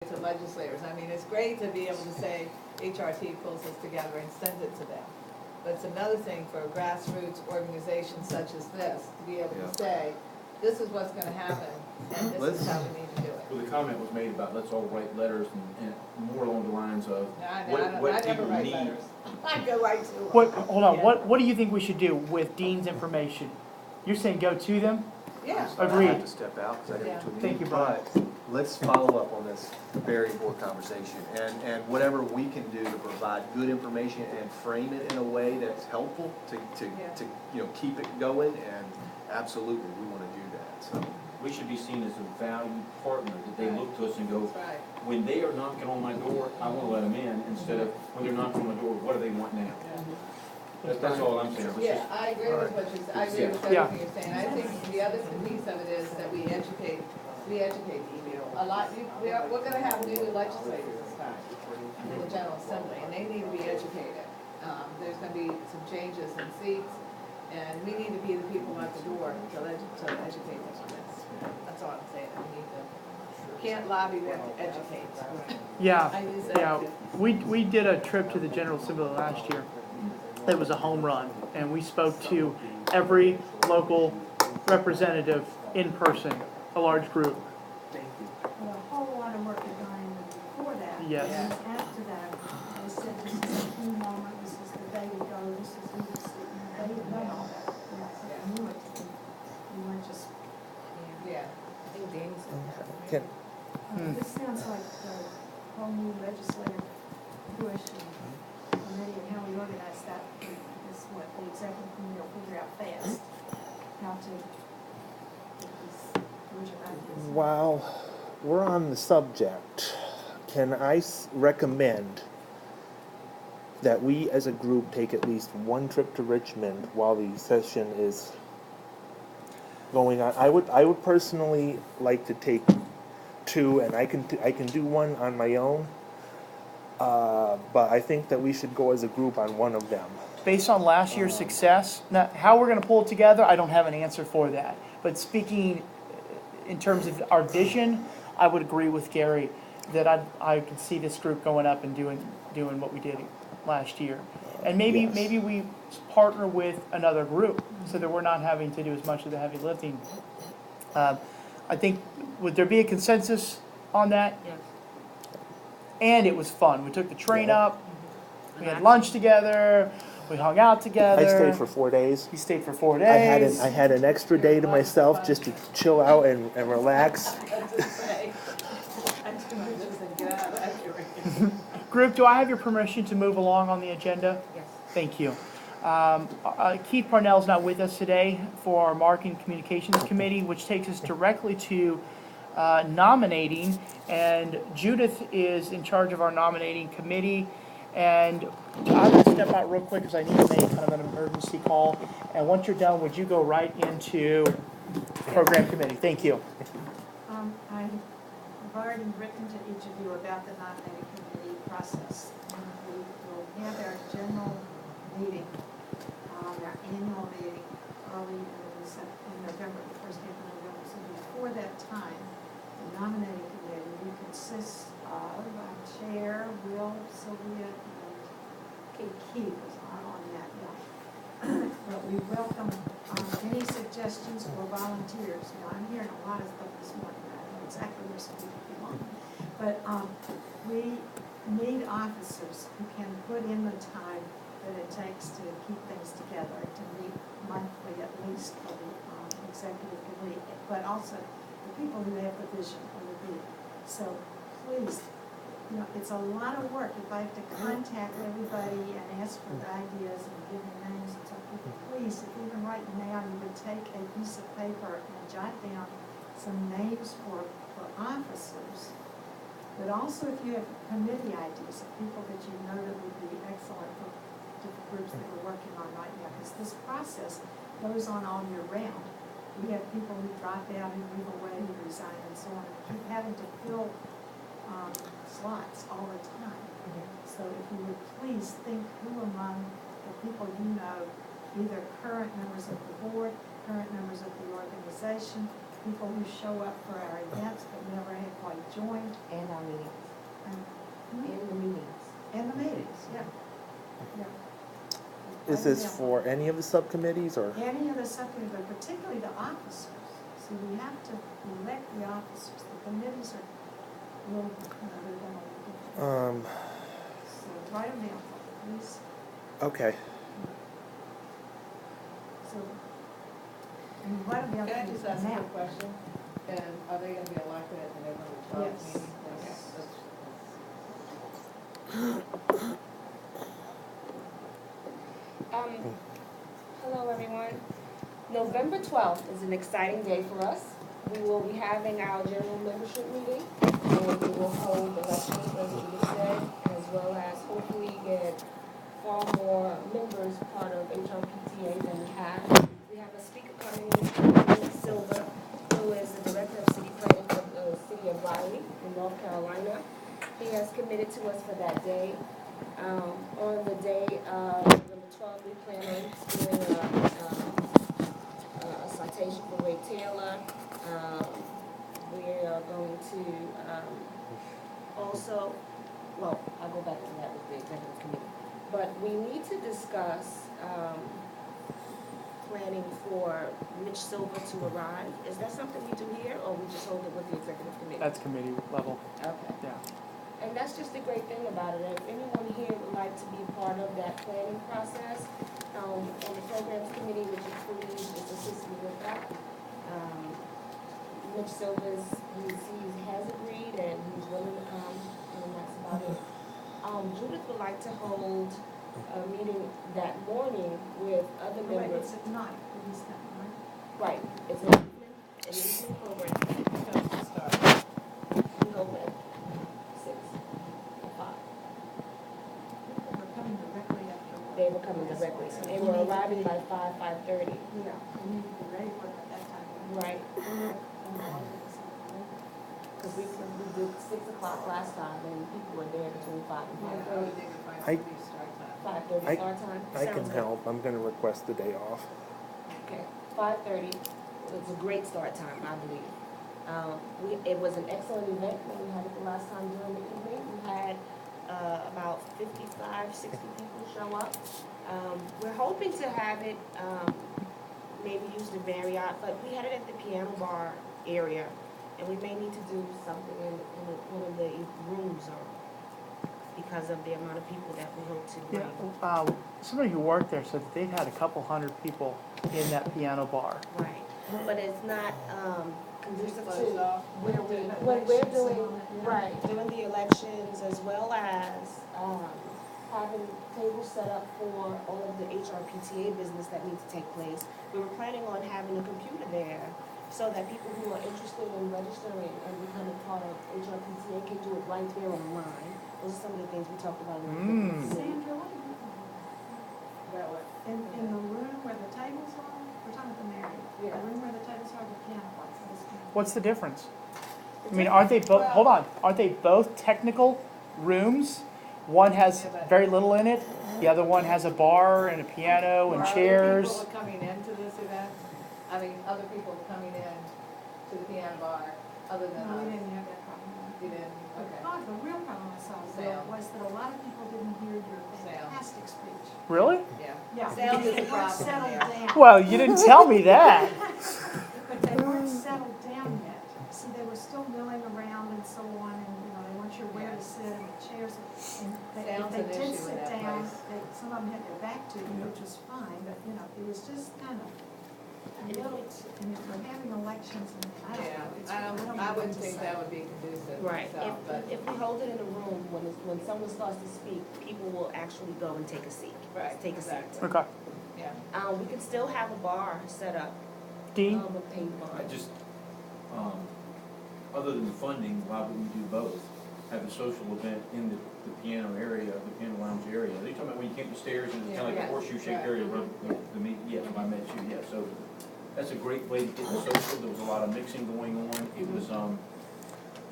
to legislators. I mean, it's great to be able to say HRT pulls us together and sends it to them. But it's another thing for a grassroots organization such as this, to be able to say, this is what's gonna happen, and this is how we need to do it. Well, the comment was made about let's all write letters and more along the lines of I what never people write need. letters. I go right to them. Hold on, Yeah. what do you think we should do with Dean's information? You're saying go to them? Yeah. Agreed. I have to step out because I Yeah. have to. Thank you, Brian. But let's follow up on this very important conversation, and whatever we can do to provide good information and frame it in a way that's helpful to keep it going, and absolutely, we want to do that, so. We should be seen as a valued partner, that they look to us and go, That's right. when they are knocking on my door, I want to let them in, instead of when they're knocking on my door, what do they want now? That's all I'm saying. Yeah, I agree with what you're saying, I agree with Yeah. everything you're saying. I think the other piece of it is that we educate people. We're gonna have new legislators this time in the General Assembly, and they need to be educated. There's gonna be some changes in seats, and we need to be the people at the door to educate them on this. That's all I'm saying, can't lobby, we have to educate. Yeah, I use that yeah. too. We did a trip to the General Assembly last year. It was a home run, and we spoke to every local representative in person, a large group. Well, a whole lot of work had gone in before that. Yes. And after that, they said this is a key moment, this is the day we go, this is who this is. They didn't know all that. They knew it. We weren't just, Yeah, I think Danny's. this sounds like the whole new legislative push and committee and how we organize that is what the executive committee will figure out fast, how to get these original ideas. While we're on the subject, can I recommend that we as a group take at least one trip to Richmond while the session is going on? I would personally like to take two, and I can do one on my own. But I think that we should go as a group on one of them. Based on last year's success, now how we're gonna pull it together, I don't have an answer for that. But speaking in terms of our vision, I would agree with Gary that I could see this group going up and doing what we did last year. And maybe Yes. maybe we partner with another group so that we're not having to do as much of the heavy lifting. I think, would there be a consensus on that? Yes. And it was fun. We took the train Yeah. up, we had lunch together, we hung out together. I stayed for 4 days. He stayed for 4 days. I had an extra day to myself just to chill out and relax. That's to say. That's too much, just to get out of that area. Group, do I have your permission to move along on the agenda? Yes. Thank you. Keith Parnell's not with us today for our Marketing Communications Committee, which takes us directly to nominating. And Judith is in charge of our nominating committee. And I'm going to step out real quick because I need to make kind of an emergency call. And once you're done, would you go right into program committee? Thank you. I've already written to each of you about the nominating committee process. And we will have our general meeting, our annual meeting early in November, the first week of November. So before that time, the nominating committee will consist of our chair, Will, Sylvia, and Keith is not on that yet. But we welcome any suggestions or volunteers. Now, I'm hearing a lot of stuff this morning. I don't know exactly where some people belong. But we need officers who can put in the time that it takes to keep things together, to meet monthly at least for the executive committee, but also the people who have the vision of the meeting. So please, it's a lot of work if I have to contact everybody and ask for ideas and give them names and stuff. Please, if even right now you would take a piece of paper and jot down some names for officers, but also if you have committee ideas of people that you know that would be excellent for different groups that we're working on right now, because this process goes on all year round. We have people who drop out, who move away, who resign, and so on. We keep having to fill slots all the time. So if you would please think who among the people you know, either current members of the board, current members of the organization, people who show up for our events but never have quite joined, And our meetings, and and the meetings. the meetings, yeah. Yeah. Is this for any of the subcommittees or? Any of the subcommittees, but particularly the officers. See, we have to elect the officers. The committees are a little, they're done a little different. So write them down, please. Okay. So, and write them down. Can I just ask a now. quick question? And are they gonna be elected at the November 12th Yes. meeting? Yes. Hello, everyone. November 12th is an exciting day for us. We will be having our general membership meeting, and we will hold elections, as Judith said, as well as hopefully get far more members part of HRPTA than we have. We have a speaker coming, Nick Silver, who is the Director of City Planning for the City of Raleigh in North Carolina. He has committed to us for that day. On the day of November 12th, we plan on doing a citation for Ray Taylor. We are going to also, well, I'll go back to that with the executive committee. But we need to discuss planning for Mitch Silver to arrive. Is that something we do here, or we just hold it with the executive committee? That's committee level, Okay. yeah. And that's just the great thing about it. If anyone here would like to be part of that planning process, on the programs committee, which includes just assisting with that, Mitch Silvers, he has agreed and he's willing to come, and that's about it. Judith would like to hold a meeting that morning with other Wait, members. it's at night, please, right? Right, it's an evening program. We open at 6 or 5. We're coming directly after work. They were coming directly, so they were arriving by 5:30. Yeah, we need to be ready for it at that time. Right. Because we did 6 o'clock last time, and people were there between 5 and Yeah, I 5:30. would think if I could start time. 5:30 start time? I can Sounds good. help. I'm gonna request the day off. Okay, 5:30, it's a great start time, I believe. It was an excellent event when we had it the last time during the evening. We had about 55, 60 people show up. We're hoping to have it, maybe use the Marriott, but we had it at the piano bar area, and we may need to do something in one of the rooms because of the amount of people that we hope to bring. Yeah, somebody who worked there said that they've had a couple hundred people in that piano bar. Right, but it's not conducive Closed to off. when we're doing, right, doing the elections as well as having tables set up for all of the HRPTA business that needs to take place. We were planning on having a computer there so that people who are interested in registering and becoming part of HRPTA can do it right there online. Those are some of the things we talked about in the executive committee. Sandra, what do you think? That way. In the room where the tables are, we're talking about the Marriott. Yeah. The room where the tables are, the piano bar. What's the difference? I mean, aren't they both, hold on, aren't they both technical rooms? One has very little in it, the other one has a bar and a piano and Are other chairs. people coming into this event? I mean, other people coming in to the piano bar, other than No, we us? didn't have that problem. You didn't? Okay. The real problem I saw Sound. was that a lot of people didn't hear your Sound. fantastic speech. Really? Yeah. Yeah. Sound is a They weren't problem settled there. down. Well, you didn't tell me that. But they weren't settled down yet. See, they were still milling around and so on, and, you know, they weren't sure where to sit, and the chairs, and if Sound's they an did issue in sit that down, place. some of them had their back to you, which was fine, but, you know, it was just kind of a little, and if we're having elections, and I don't Yeah, know, it's, I know don't, I what wouldn't to think say. that would be conducive Right, myself, but. if we hold it in a room, when someone starts to speak, people will actually go and take a seat. Right, Take a seat. exactly. Okay. Yeah. We could still have a bar set up, Dean? a paid bar. I just, other than the funding, why wouldn't we do both? Have a social event in the piano area, the piano lounge area. Are you talking about when you came upstairs and it's kind of like Yeah. a horseshoe shaped Right. area where the meet, yes, I met you, yeah, so that's a great way to get the social. There was a lot of mixing going on. It was,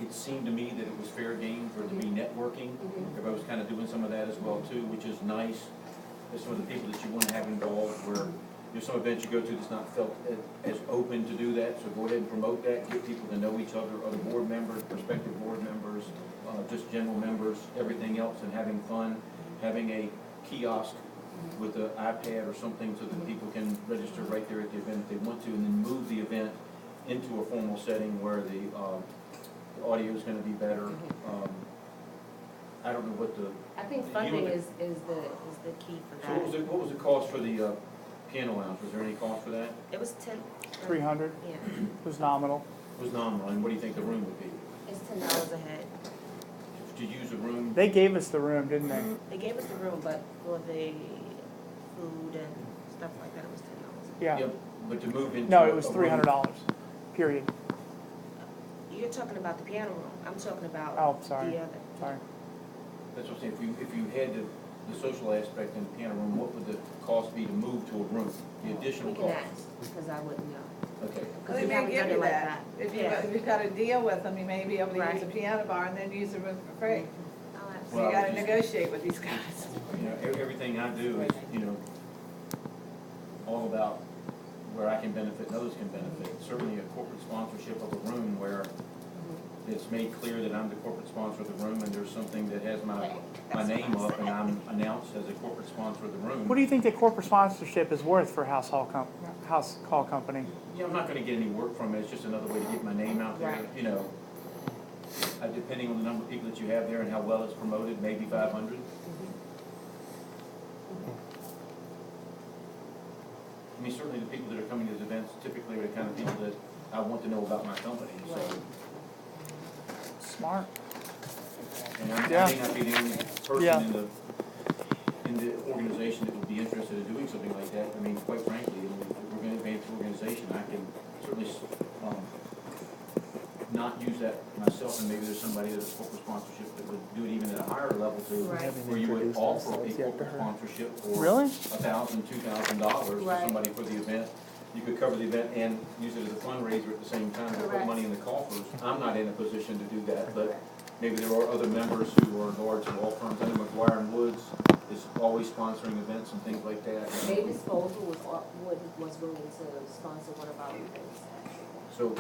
it seemed to me that it was fair game for it to be networking. Everybody was kind of doing some of that as well too, which is nice. There's some of the people that you want to have involved where There's some events you go to that's not felt as open to do that, so go ahead and promote that, get people to know each other, other board members, prospective board members, just general members, everything else, and having fun, having a kiosk with an iPad or something so that people can register right there at the event if they want to, and then move the event into a formal setting where the audio is gonna be better. I don't know what the, I think funding is the key for so that. what was the cost for the piano lounge? Was there any cost for that? It was 300 Yeah, was nominal. It was nominal, and what do you think the room would be? it's $10 a head. To use a room, They gave us the room, didn't they? They gave us the room, but for the food and stuff like that, it was $10. Yeah. yeah, but to move into. No, it was a room- $300, period. You're talking about the piano room. I'm talking about Oh, sorry, the other. sorry. That's what I'm saying, if you had the social aspect in the piano room, what would the cost be to move to a room? The additional We can cost? ask, because I wouldn't know. Okay, Well, Because they we may haven't give done you it like that. that. If you, Yeah. if you've got a deal with them, you may be able to use Right. a piano bar and then use the room for free. I'll ask. So you Well, gotta just- negotiate with these guys. you know, everything I do is, you know, all about where I can benefit and others can benefit. Certainly a corporate sponsorship of a room where it's made clear that I'm the corporate sponsor of the room, and there's something that has my name up, and I'm announced as a corporate sponsor of the room. What do you think the corporate sponsorship is worth for house call company? Yeah, I'm not gonna get any work from it, it's just another way to get my name out there, Right. you know. Depending on the number of people that you have there and how well it's promoted, maybe 500. I mean, certainly the people that are coming to these events typically are the kind of people that I want to know about my company, so. Right. Smart. And I Yeah. may not be the only Yeah. person in the organization that would be interested in doing something like that. I mean, quite frankly, if we're gonna advance the organization, I can certainly, not use that myself, and maybe there's somebody that's corporate sponsorship that would do it even at a higher level too. Right. Where you would Introduced offer a ourselves yet to corporate her. sponsorship for Really? $1,000, $2,000 to Right. somebody for the event. You could cover the event and use it as a fundraiser at the same time, to put Correct. money in the coffers. I'm not in a position to do that, but maybe there are other members who are large law firms. I know McGuire and Woods is always sponsoring events and things like that. Bay Disposal was willing to sponsor one of our events. So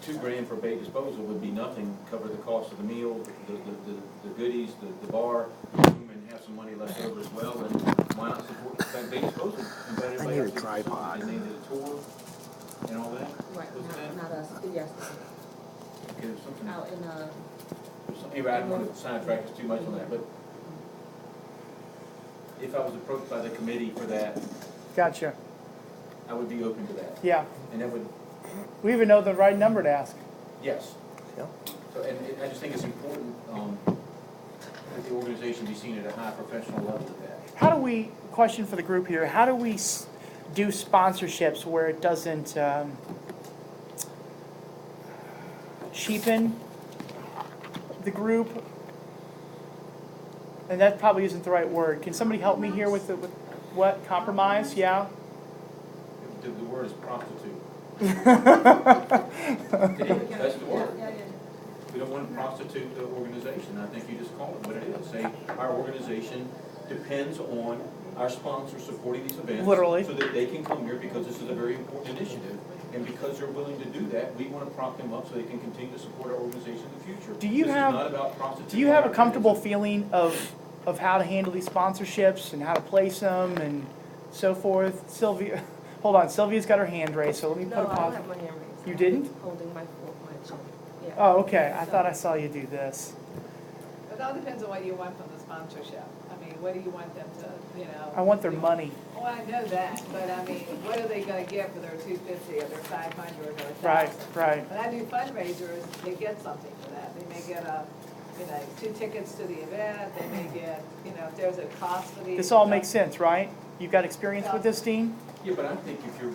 $2,000 for Bay Disposal would be nothing, cover the cost of the meal, the goodies, the bar, and have some money left over as well, and why not support, in fact, Bay Disposal, invite everybody need a else to the tripod. facility. They did a tour and all that. Right, Wasn't that? not us, yes, Okay, there's something, out in, anyway, I don't want to sidetrack us too much on that, but if I was approached by the committee for that, Gotcha. I would be open to that, Yeah. and that would, We even know the right number to ask. yes. Yeah. So, and I just think it's important, that the organization be seen at a high professional level with that. How do we, question for the group here, how do we do sponsorships where it doesn't cheapen the group? And that probably isn't the right word. Can somebody help me here with what, compromise? Yeah? The word is prostitute. It is, that's the word. We don't want to prostitute the organization. I think you just call it what it is. Say, our organization depends on our sponsors supporting these events. Literally. So that they can come here because this is a very important initiative. And because they're willing to do that, we want to prop them up so they can continue to support our organization in the future. Do you This have- is not about prostituting. Do you have a our comfortable organization. feeling of how to handle these sponsorships and how to place them and so forth? Sylvia, hold on, Sylvia's got her hand raised, so let me put no, a I don't pause. have my hand raised. You didn't? Holding my chin, yeah. Oh, okay, I thought I saw you do this. It all depends on what you want from the sponsorship. I mean, what do you want them to, you know? I want their do? money. Well, I know that, but I mean, what are they gonna get for their $250 or their $500 or $1,000? Right, right. When I do fundraisers, they get something for that. They may get you know, 2 tickets to the event, they may get, you know, if there's a cost for the. This all makes sense, right? You've got experience with this, Dean? Yeah, but I think if you're,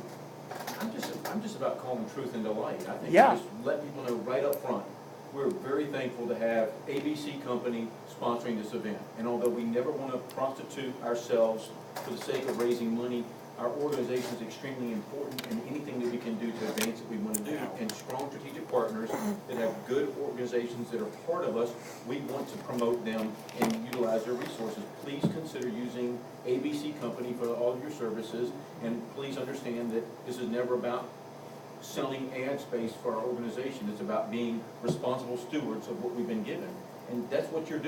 I'm just about calling truth into light. I think you Yeah. just let people know right up front. We're very thankful to have ABC Company sponsoring this event. And although we never want to prostitute ourselves for the sake of raising money our organization is extremely important, and anything that we can do to advance it, we want to do. And strong strategic partners that have good organizations that are part of us, we want to promote them and utilize their resources. Please consider using ABC Company for all of your services, and please understand that this is never about selling ad space for our organization. It's about being responsible stewards of what we've been given, and that's what you're doing.